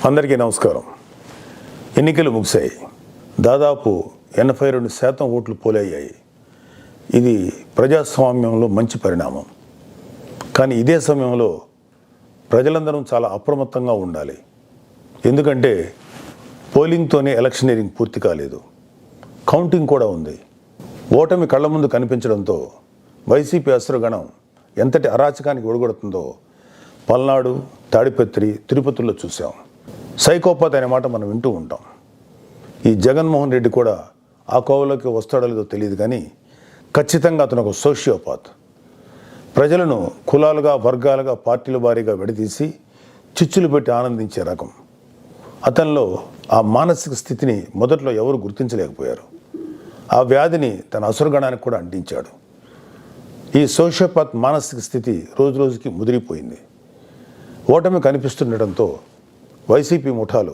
అందరికీ నమస్కారం. ఎన్నికలు ముగిశాయి. దాదాపు 82% ఓట్లు పోలయ్యాయి. ఇది ప్రజాస్వామ్యంలో మంచి పరిణామం. కానీ ఇదే సమయంలో ప్రజలందరం చాలా అప్రమత్తంగా ఉండాలి. ఎందుకంటే పోలింగ్తోనే ఎలక్షనీరింగ్ పూర్తి కాలేదు, కౌంటింగ్ కూడా ఉంది. ఓటమి కళ్ళ ముందు కనిపించడంతో వైసీపీ అసురగణం ఎంతటి అరాచకానికి ఒడిగొడుతుందో పల్నాడు, తాడిపత్రి, తిరుపతిలో చూసాం. సైకోపాత్ అనే మాట మనం వింటూ ఉంటాం. ఈ జగన్మోహన్ రెడ్డి కూడా ఆ కోవలోకి వస్తాడో లేదో తెలియదు, కానీ ఖచ్చితంగా అతను ఒక సోషియోపాత్. ప్రజలను కులాలుగా, వర్గాలుగా, పార్టీల వారీగా విడదీసి చిచ్చులు పెట్టి ఆనందించే రకం. అతనిలో ఆ మానసిక స్థితిని మొదట్లో ఎవరు గుర్తించలేకపోయారు. ఆ వ్యాధిని తన అసురగణానికి కూడా అంటించాడు. ఈ సోషియోపాత్ మానసిక స్థితి రోజు రోజుకి ముదిరిపోయింది. ఓటమి కనిపిస్తుండటంతో వైసీపీ ముఠాలు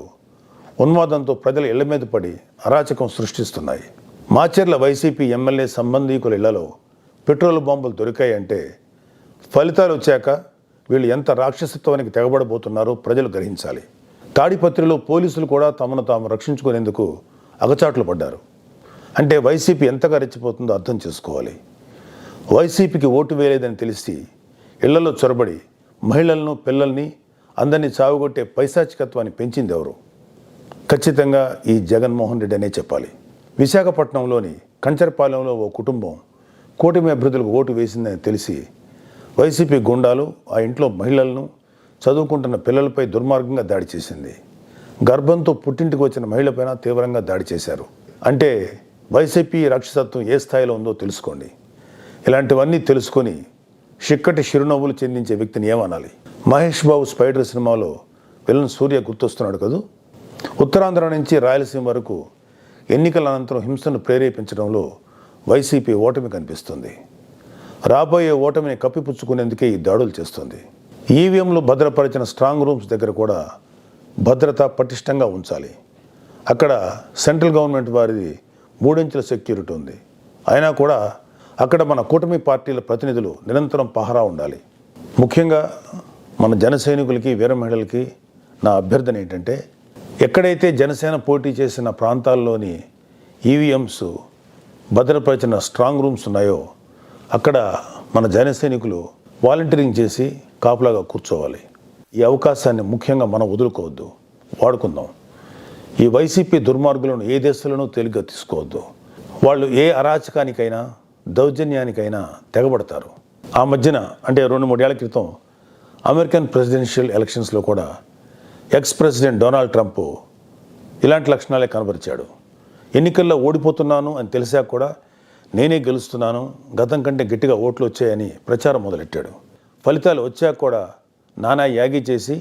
ఉన్మాదంతో ప్రజల ఇళ్ల మీద పడి అరాచకం సృష్టిస్తున్నాయి. మాచర్ల వైసీపీ ఎమ్మెల్యే సంబంధీకుల ఇళ్లలో పెట్రోల్ బాంబులు దొరికాయంటే ఫలితాలు వచ్చాక వీళ్ళు ఎంత రాక్షసత్వానికి తెగబడబోతున్నారో ప్రజలు గ్రహించాలి. తాడిపత్రిలో పోలీసులు కూడా తమను తాము రక్షించుకునేందుకు అగచాట్లు పడ్డారు. అంటే వైసీపీ ఎంతగా రెచ్చిపోతుందో అర్థం చేసుకోవాలి. వైసీపీకి ఓటు వేయలేదని తెలిసి ఇళ్లలో చొరబడి మహిళలను, పిల్లల్ని అందరినీ చావుగొట్టే పైశాచికత్వాన్ని పెంచింది ఎవరు? ఖచ్చితంగా ఈ జగన్మోహన్ రెడ్డి అనే చెప్పాలి. విశాఖపట్నంలోని కంచరపాలెంలో ఓ కుటుంబం కూటమి అభ్యర్థులకు ఓటు వేసిందని తెలిసి వైసీపీ గుండాలు ఆ ఇంట్లో మహిళలను, చదువుకుంటున్న పిల్లలపై దుర్మార్గంగా దాడి చేసింది. గర్భంతో పుట్టింటికి వచ్చిన మహిళపైన తీవ్రంగా దాడి చేశారు. అంటే వైసీపీ రాక్షసత్వం ఏ స్థాయిలో ఉందో తెలుసుకోండి. ఇలాంటివన్నీ తెలుసుకొని చిక్కటి చిరునవ్వులు చెందించే వ్యక్తిని ఏమనాలి? మహేష్ బాబు స్పైడర్ సినిమాలో విలన్ సూర్య గుర్తొస్తున్నాడు కదూ. ఉత్తరాంధ్ర నుంచి రాయలసీమ వరకు ఎన్నికల అనంతరం హింసను ప్రేరేపించడంలో వైసీపీ ఓటమి కనిపిస్తుంది. రాబోయే ఓటమిని కప్పిపుచ్చుకునేందుకే ఈ దాడులు చేస్తుంది. ఈవీఎంలు భద్రపరిచిన స్ట్రాంగ్ రూమ్స్ దగ్గర కూడా భద్రత పటిష్టంగా ఉంచాలి. అక్కడ సెంట్రల్ గవర్నమెంట్ వారిది 3 ఇంచుల సెక్యూరిటీ ఉంది. అయినా కూడా అక్కడ మన కూటమి పార్టీల ప్రతినిధులు నిరంతరం పహరా ఉండాలి. ముఖ్యంగా మన జన సైనికులకి, వీర మహిళలకి నా అభ్యర్థన ఏంటంటే, ఎక్కడైతే జనసేన పోటీ చేసిన ప్రాంతాల్లోని ఈవీఎంస్ భద్రపరిచిన స్ట్రాంగ్ రూమ్స్ ఉన్నాయో అక్కడ మన జన సైనికులు వాలంటీరింగ్ చేసి కాపులాగా కూర్చోవాలి. ఈ అవకాశాన్ని ముఖ్యంగా మనం వదులుకోవద్దు, వాడుకుందాం. ఈ వైసీపీ దుర్మార్గులను ఏ దేశంలోనూ తేలిగ్గా తీసుకోవద్దు. వాళ్ళు ఏ అరాచకానికైనా, దౌర్జన్యానికైనా తెగబడతారు. ఆ మధ్యన అంటే 2-3 ఏళ్ల క్రితం అమెరికన్ ప్రెసిడెన్షియల్ ఎలక్షన్స్లో కూడా ఎక్స్ ప్రెసిడెంట్ డొనాల్డ్ ట్రంప్ ఇలాంటి లక్షణాలే కనబరిచాడు. ఎన్నికల్లో ఓడిపోతున్నాను అని తెలిసాక కూడా నేనే గెలుస్తున్నాను, గతం కంటే గట్టిగా ఓట్లు వచ్చాయని ప్రచారం మొదలెట్టాడు. ఫలితాలు వచ్చాక కూడా నానా యాగి చేసి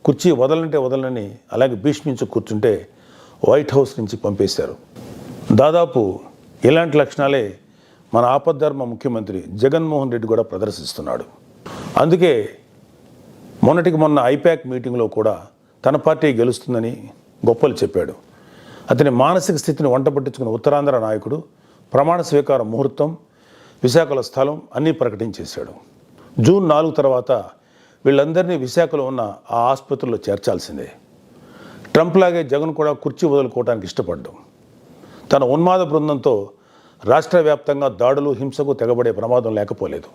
కుర్చీ వదలంటే వదలని అలాగే భీష్మించి కూర్చుంటే వైట్ హౌస్ నుంచి పంపేశారు. దాదాపు ఇలాంటి లక్షణాలే మన ఆపద్ధర్మ ముఖ్యమంత్రి జగన్మోహన్ రెడ్డి కూడా ప్రదర్శిస్తున్నాడు. అందుకే మొన్నటికి మొన్న ఐపాక్ మీటింగ్లో కూడా తన పార్టీ గెలుస్తుందని గొప్పలు చెప్పాడు. అతని మానసిక స్థితిని వంట పట్టించుకున్న ఉత్తరాంధ్ర నాయకుడు ప్రమాణ స్వీకార ముహూర్తం, విశాఖలో స్థలం అన్నీ ప్రకటించేశాడు. జూన్ 4 తర్వాత వీళ్ళందరినీ విశాఖలో ఉన్న ఆ ఆసుపత్రిలో చేర్చాల్సిందే. ట్రంప్ లాగే జగన్ కూడా కుర్చీ వదులుకోవడానికి ఇష్టపడ్డాం. తన ఉన్మాద బృందంతో రాష్ట్ర వ్యాప్తంగా దాడులు, హింసకు తెగబడే ప్రమాదం లేకపోలేదు.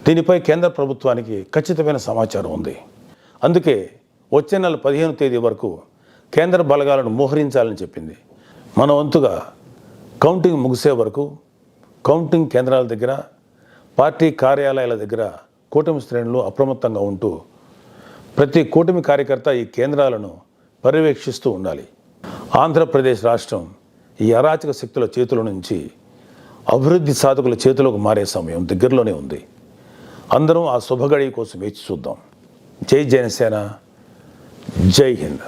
దీనిపై కేంద్ర ప్రభుత్వానికి ఖచ్చితమైన సమాచారం ఉంది. అందుకే వచ్చే నెల 15వ తేదీ వరకు కేంద్ర బలగాలను మోహరించాలని చెప్పింది. మన వంతుగా కౌంటింగ్ ముగిసే వరకు కౌంటింగ్ కేంద్రాల దగ్గర, పార్టీ కార్యాలయాల దగ్గర కూటమి శ్రేణులు అప్రమత్తంగా ఉంటూ ప్రతి కూటమి కార్యకర్త ఈ కేంద్రాలను పర్యవేక్షిస్తూ ఉండాలి. ఆంధ్రప్రదేశ్ రాష్ట్రం ఈ అరాచక శక్తుల చేతుల నుంచి అభివృద్ధి సాధకుల చేతిలోకి మారే సమయం దగ్గరలోనే ఉంది. అందరం ఆ శుభగడి కోసం వేచి చూద్దాం. జై జనసేన, జై హింద్.